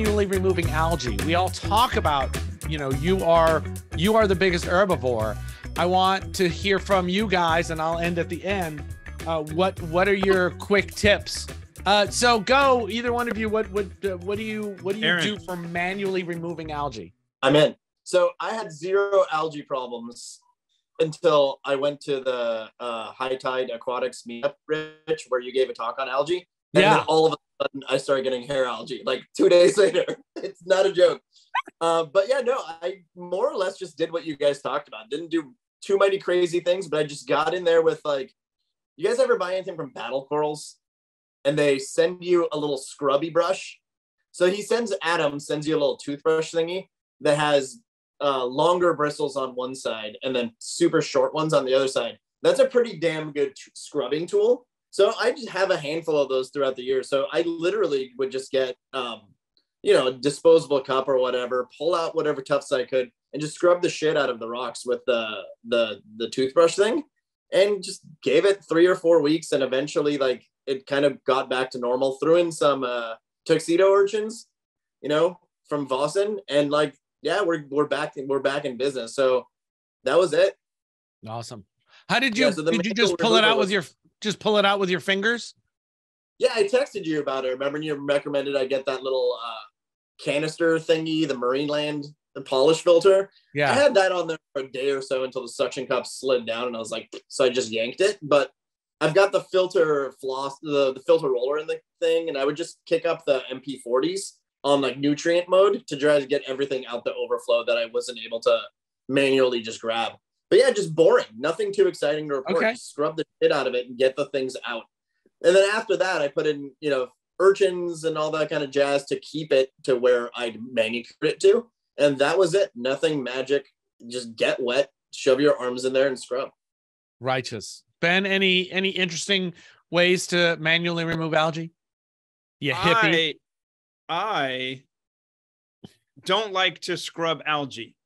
manually removing algae. We all talk about, you are the biggest herbivore. I want to hear from you guys, and I'll end at the end. What are your quick tips? So go, either one of you. What do you Arin, do for manually removing algae? I'm in. So I had zero algae problems until I went to the High Tide Aquatics meetup, Rich, where you gave a talk on algae. And then all of a sudden I started getting hair algae like 2 days later. It's not a joke. But yeah, no, I more or less just did what you guys talked about. Didn't do too many crazy things, but I just got in there with like, you guys ever buy anything from Battle Corals? And they send you a little scrubby brush. So Adam sends you a little toothbrush thingy that has longer bristles on one side and then super short ones on the other side. That's a pretty damn good scrubbing tool. So I just have a handful of those throughout the year. So I literally would just get, a disposable cup or whatever, pull out whatever tufts I could and just scrub the shit out of the rocks with the toothbrush thing, and just gave it 3 or 4 weeks. And eventually like it kind of got back to normal. Threw in some tuxedo urchins, from Vossen, and like, yeah, we're back in business. So that was it. Awesome. How did you did you just pull it out with your fingers? Yeah, I texted you about it. Remember you recommended I get that little canister thingy, the Marineland, the polish filter. Yeah, I had that on there for a day or so until the suction cup slid down, and I was like, so I just yanked it. But I've got the filter floss, the filter roller in the thing, and I would just kick up the MP40s on like nutrient mode to try to get everything out the overflow that I wasn't able to manually just grab. But yeah, just boring. Nothing too exciting to report. Okay. Just scrub the shit out of it and get the things out. And then after that, I put in, urchins and all that kind of jazz to keep it to where I'd manicure it to. And that was it. Nothing magic. Just get wet, shove your arms in there and scrub. Righteous. Ben, any interesting ways to manually remove algae? You hippie. I don't like to scrub algae.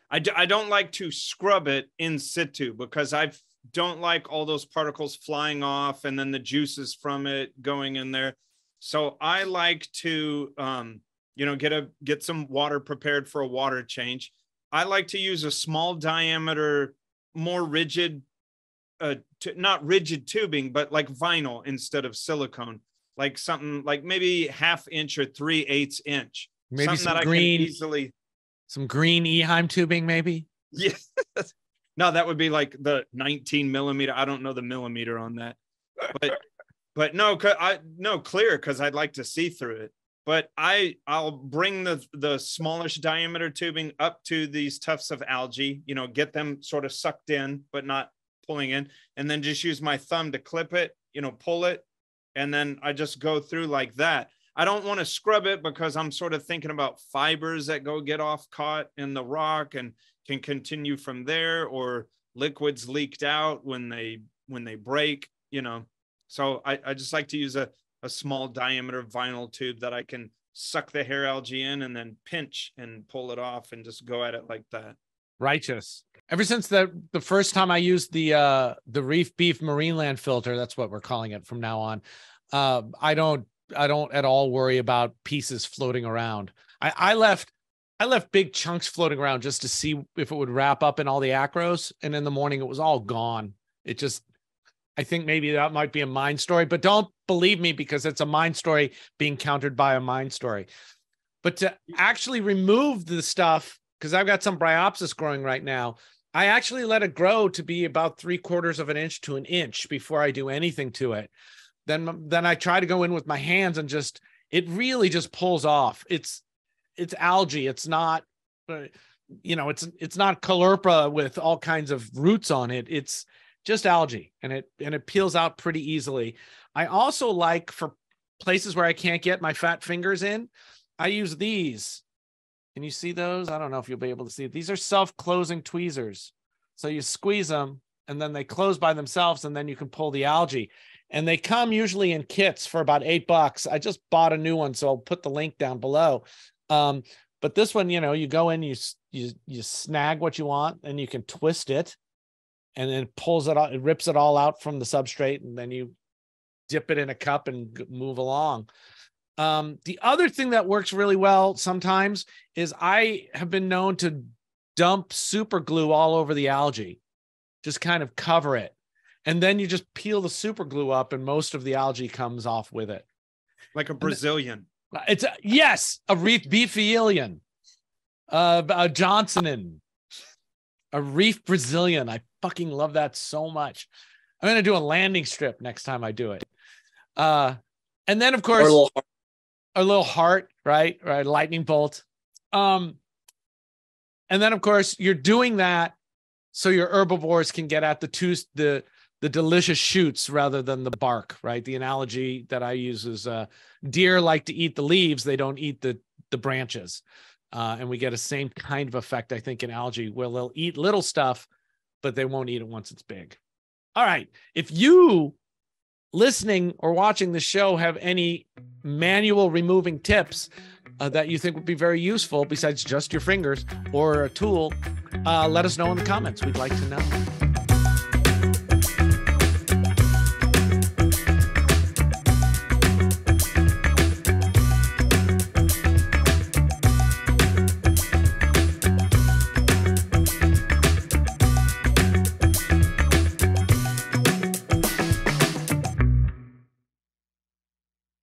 I don't like to scrub it in situ because I don't like all those particles flying off and then the juices from it going in there. So I like to, get some water prepared for a water change. I like to use a small diameter, more rigid, not rigid tubing, but like vinyl instead of silicone, like something like maybe 1/2 inch or 3/8 inch. Maybe something that green, I can easily. Some green Eheim tubing, maybe. Yeah. No, that would be like the 19 millimeter. I don't know the millimeter on that, but no, clear, because I'd like to see through it. But I'll bring the smallish diameter tubing up to these tufts of algae, get them sort of sucked in, but not pulling in, and then just use my thumb to clip it, pull it, and then I just go through like that. I don't want to scrub it because I'm sort of thinking about fibers that get caught in the rock and can continue from there, or liquids leaked out when they break, So I just like to use a small diameter vinyl tube that I can suck the hair algae in and then pinch and pull it off and just go at it like that. Righteous. Ever since the first time I used the Reef Beef Marineland filter, that's what we're calling it from now on. I don't at all worry about pieces floating around. I left big chunks floating around just to see if it would wrap up in all the acros. And in the morning, it was all gone. I think maybe that might be a mind story, but don't believe me because it's a mind story being countered by a mind story. But to actually remove the stuff, because I've got some bryopsis growing right now, I actually let it grow to be about 3/4 of an inch to an inch before I do anything to it. Then I try to go in with my hands and it really just pulls off. It's algae. It's not, it's not caulerpa with all kinds of roots on it. It's just algae, and it peels out pretty easily. I also like, for places where I can't get my fat fingers in, I use these. Can you see those? I don't know if you'll be able to see it. These are self-closing tweezers. So you squeeze them and then they close by themselves, and then you can pull the algae. And they come usually in kits for about $8. I just bought a new one, so I'll put the link down below. But this one, you go in, you snag what you want, and you can twist it, and then it pulls it out, it rips it all out from the substrate, and then you dip it in a cup and move along. The other thing that works really well sometimes is I have been known to dump super glue all over the algae, just kind of cover it. And then you just peel the super glue up and most of the algae comes off with it. Like a Brazilian. It's a Reef Beef alien, a Johnsonin, a Reef Brazilian. I fucking love that so much. I'm going to do a landing strip next time I do it. And then of course, a little heart, right? Lightning bolt. And then of course you're doing that so your herbivores can get at the delicious shoots rather than the bark, right? The analogy that I use is deer like to eat the leaves. They don't eat the branches. And we get a same kind of effect, I think, in algae where they'll eat little stuff, but they won't eat it once it's big. All right. If you listening or watching the show have any manual removing tips that you think would be very useful besides just your fingers or a tool, let us know in the comments. We'd like to know.